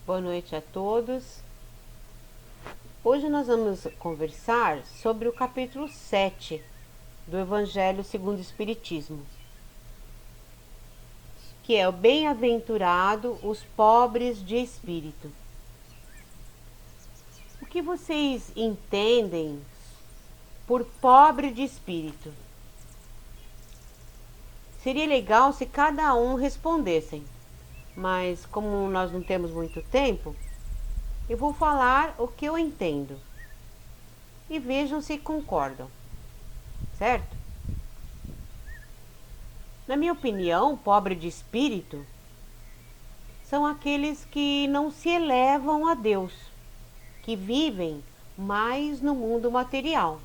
Boa noite a todos. Hoje nós vamos conversar sobre o capítulo 7 do Evangelho segundo o Espiritismo, que é o bem-aventurado os pobres de espírito. O que vocês entendem por pobre de espírito? Seria legal se cada um respondessem, mas como nós não temos muito tempo, eu vou falar o que eu entendo e vejam se concordam, certo? Na minha opinião, pobre de espírito são aqueles que não se elevam a Deus, que vivem mais no mundo material.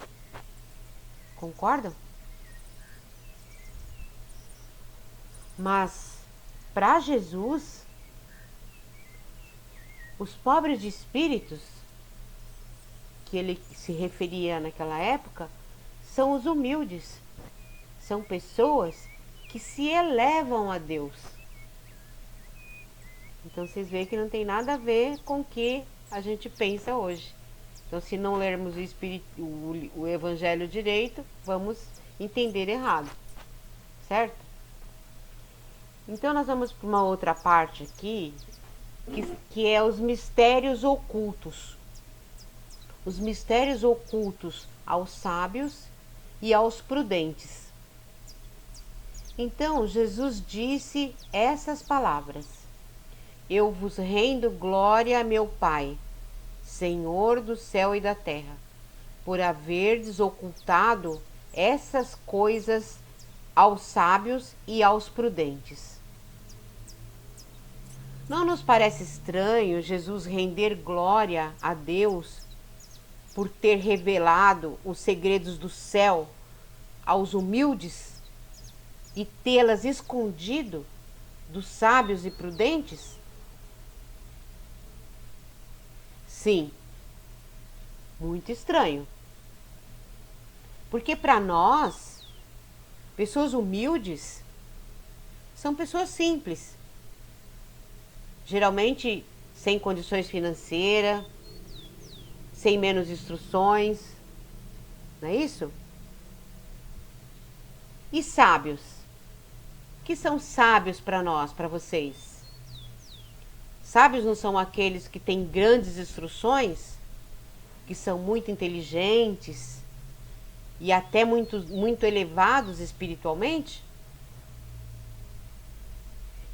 Concordam? Mas para Jesus, os pobres de espíritos, que ele se referia naquela época, são os humildes. São pessoas que se elevam a Deus. Então vocês veem que não tem nada a ver com o que a gente pensa hoje. Então, se não lermos o Evangelho direito, vamos entender errado, certo? Então nós vamos para uma outra parte aqui, que é os mistérios ocultos. Os mistérios ocultos aos sábios e aos prudentes. Então Jesus disse essas palavras: Eu vos rendo glória a meu Pai, Senhor do céu e da terra, por haverdes ocultado essas coisas aos sábios e aos prudentes. Não nos parece estranho Jesus render glória a Deus por ter revelado os segredos do céu aos humildes e tê-las escondido dos sábios e prudentes? Sim, muito estranho. Porque para nós, pessoas humildes são pessoas simples, geralmente sem condições financeiras, sem menos instruções, não é isso? E sábios? O que são sábios para nós, para vocês? Sábios não são aqueles que têm grandes instruções, que são muito inteligentes e até muito elevados espiritualmente?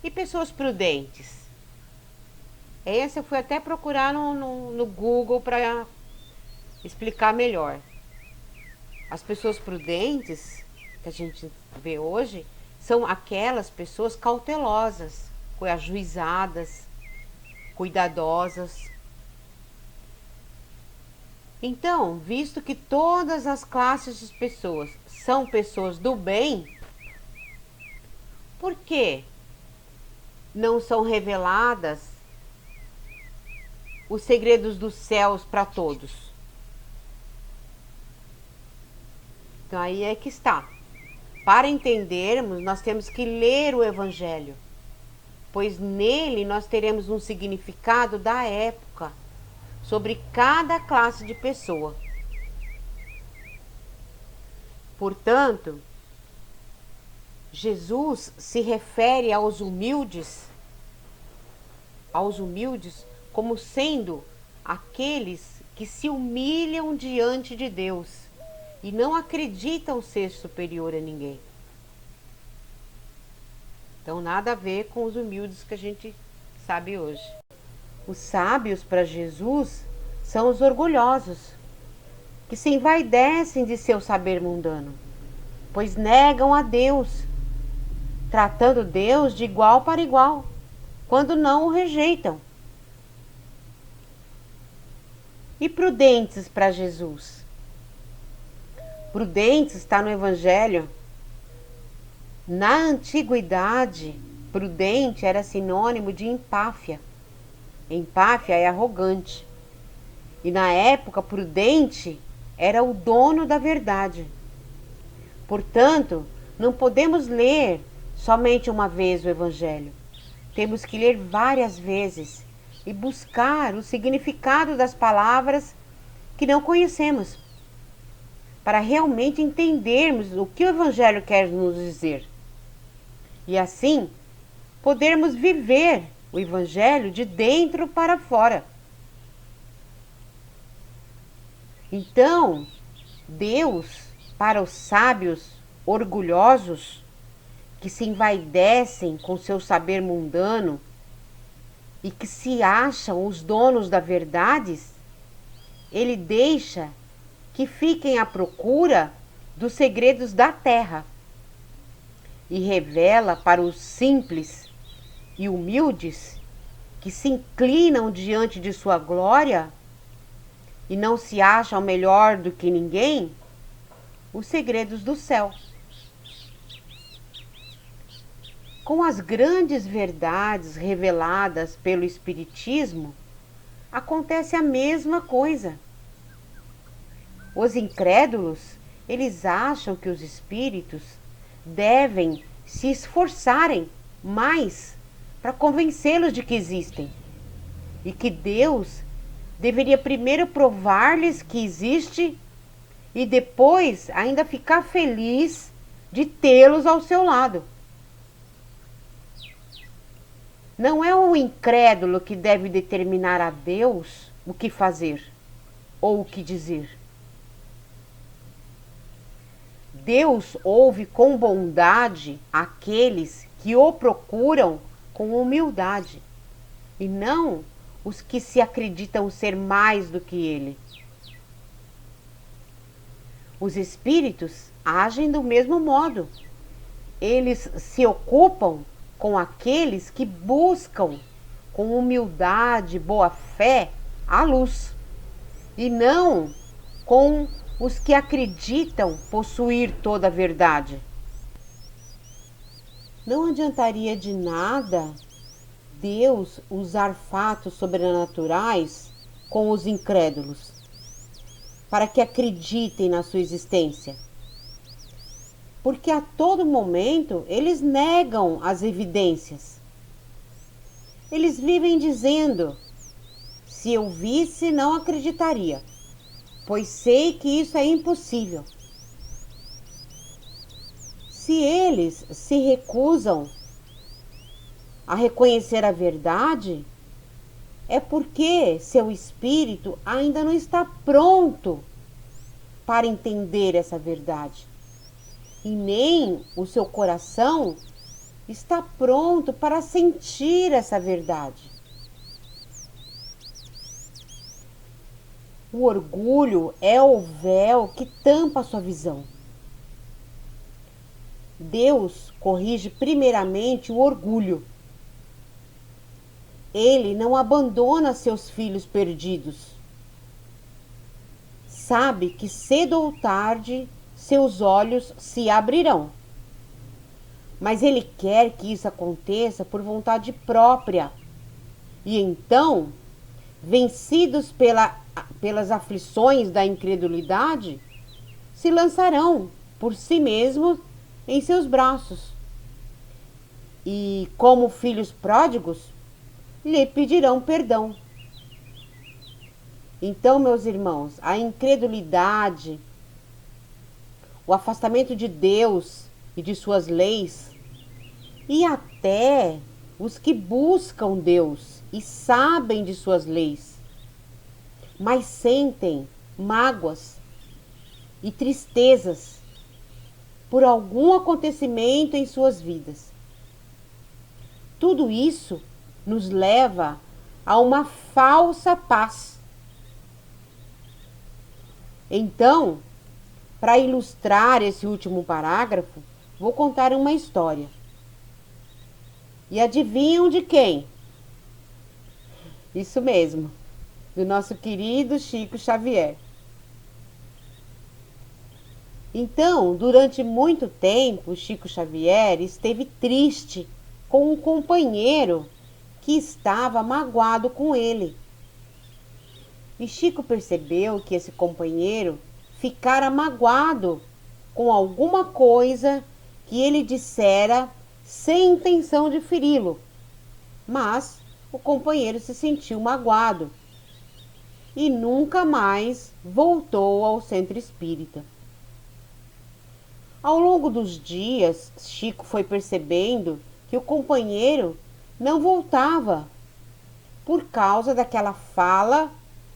E pessoas prudentes? Essa eu fui até procurar no Google para explicar melhor. As pessoas prudentes que a gente vê hoje são aquelas pessoas cautelosas, ajuizadas, cuidadosas. Então, visto que todas as classes de pessoas são pessoas do bem, por que não são reveladas os segredos dos céus para todos? Então aí é que está. Para entendermos, nós temos que ler o Evangelho, pois nele nós teremos um significado da época sobre cada classe de pessoa. Portanto, Jesus se refere aos humildes como sendo aqueles que se humilham diante de Deus e não acreditam ser superior a ninguém. Então, nada a ver com os humildes que a gente sabe hoje. Os sábios para Jesus são os orgulhosos, que se envaidecem de seu saber mundano, pois negam a Deus, tratando Deus de igual para igual, quando não o rejeitam. E prudentes para Jesus? Prudentes está no Evangelho. Na antiguidade, prudente era sinônimo de empáfia. Empáfia é arrogante. E na época, prudente era o dono da verdade. Portanto, não podemos ler somente uma vez o Evangelho. Temos que ler várias vezes e buscar o significado das palavras que não conhecemos, para realmente entendermos o que o Evangelho quer nos dizer. E assim, podermos viver o Evangelho de dentro para fora. Então, Deus, para os sábios orgulhosos, que se envaidecem com seu saber mundano e que se acham os donos da verdade, ele deixa que fiquem à procura dos segredos da terra e revela para os simples e humildes que se inclinam diante de sua glória e não se acham melhor do que ninguém, os segredos do céu. Com as grandes verdades reveladas pelo Espiritismo, acontece a mesma coisa. Os incrédulos, eles acham que os espíritos devem se esforçarem mais para convencê-los de que existem e que Deus deveria primeiro provar-lhes que existe e depois ainda ficar feliz de tê-los ao seu lado. Não é o incrédulo que deve determinar a Deus o que fazer ou o que dizer. Deus ouve com bondade aqueles que o procuram com humildade, e não os que se acreditam ser mais do que ele. Os espíritos agem do mesmo modo. Eles se ocupam com aqueles que buscam com humildade, boa fé, a luz, e não com os que acreditam possuir toda a verdade. Não adiantaria de nada Deus usar fatos sobrenaturais com os incrédulos, para que acreditem na sua existência. Porque a todo momento eles negam as evidências. Eles vivem dizendo: se eu visse, não acreditaria, pois sei que isso é impossível. Se eles se recusam a reconhecer a verdade, é porque seu espírito ainda não está pronto para entender essa verdade. E nem o seu coração está pronto para sentir essa verdade. O orgulho é o véu que tampa a sua visão. Deus corrige primeiramente o orgulho. Ele não abandona seus filhos perdidos. Sabe que cedo ou tarde seus olhos se abrirão. Mas ele quer que isso aconteça por vontade própria. E então, vencidos pelas aflições da incredulidade, se lançarão por si mesmos em seus braços. E, como filhos pródigos, lhe pedirão perdão. Então, meus irmãos, a incredulidade, o afastamento de Deus e de suas leis, e até os que buscam Deus e sabem de suas leis, mas sentem mágoas e tristezas por algum acontecimento em suas vidas. Tudo isso nos leva a uma falsa paz. Então, para ilustrar esse último parágrafo, vou contar uma história. E adivinham de quem? Isso mesmo, do nosso querido Chico Xavier. Então, durante muito tempo, Chico Xavier esteve triste com um companheiro que estava magoado com ele. E Chico percebeu que esse companheiro ficara magoado com alguma coisa que ele dissera sem intenção de feri-lo, mas o companheiro se sentiu magoado e nunca mais voltou ao centro espírita. Ao longo dos dias, Chico foi percebendo que o companheiro não voltava por causa daquela fala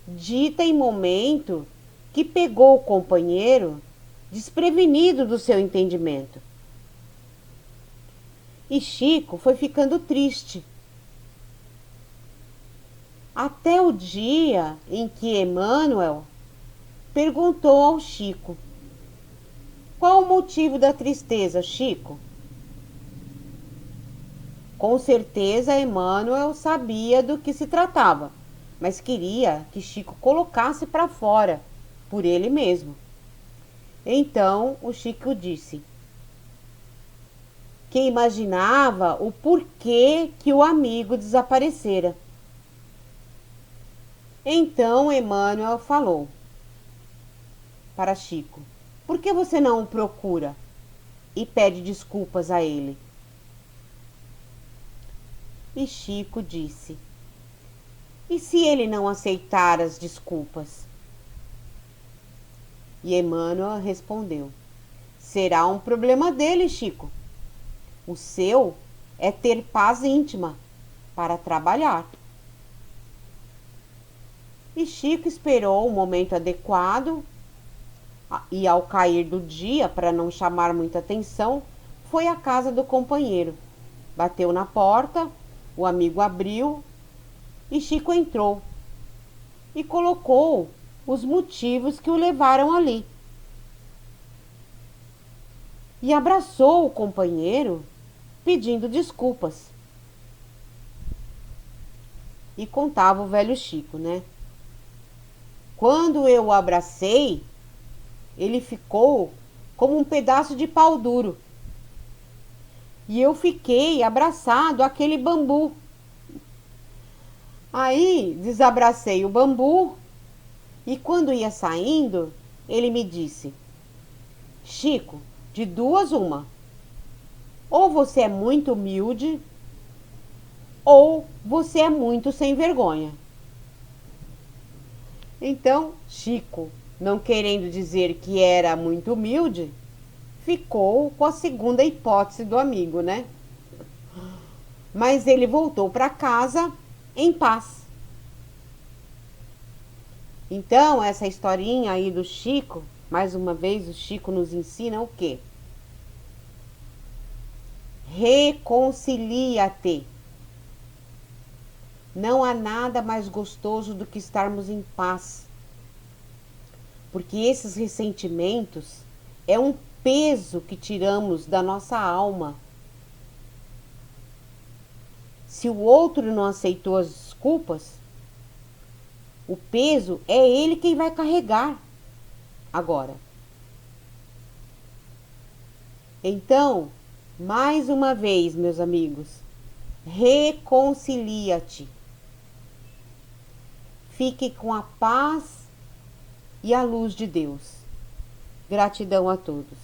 dita em momento que pegou o companheiro desprevenido do seu entendimento. E Chico foi ficando triste. Até o dia em que Emmanuel perguntou ao Chico: qual o motivo da tristeza, Chico? Com certeza Emmanuel sabia do que se tratava, mas queria que Chico colocasse para fora, por ele mesmo. Então o Chico disse que imaginava o porquê que o amigo desaparecera. Então Emmanuel falou para Chico: por que você não o procura e pede desculpas a ele? E Chico disse: e se ele não aceitar as desculpas? E Emmanuel respondeu: será um problema dele, Chico. O seu é ter paz íntima para trabalhar. E Chico esperou o momento adequado e, ao cair do dia, para não chamar muita atenção, foi à casa do companheiro. Bateu na porta, o amigo abriu e Chico entrou e colocou os motivos que o levaram ali. E abraçou o companheiro pedindo desculpas. E contava o velho Chico, né? Quando eu o abracei, ele ficou como um pedaço de pau duro. E eu fiquei abraçado àquele bambu. Aí desabracei o bambu e quando ia saindo, ele me disse: Chico, de duas uma. Ou você é muito humilde, ou você é muito sem vergonha. Então, Chico, não querendo dizer que era muito humilde, ficou com a segunda hipótese do amigo, né? Mas ele voltou para casa em paz. Então, essa historinha aí do Chico, mais uma vez, o Chico nos ensina o quê? Reconcilia-te. Não há nada mais gostoso do que estarmos em paz. Porque esses ressentimentos é um peso que tiramos da nossa alma. Se o outro não aceitou as desculpas, o peso é ele quem vai carregar agora. Então, mais uma vez, meus amigos, reconcilia-te. Fique com a paz e a luz de Deus. Gratidão a todos.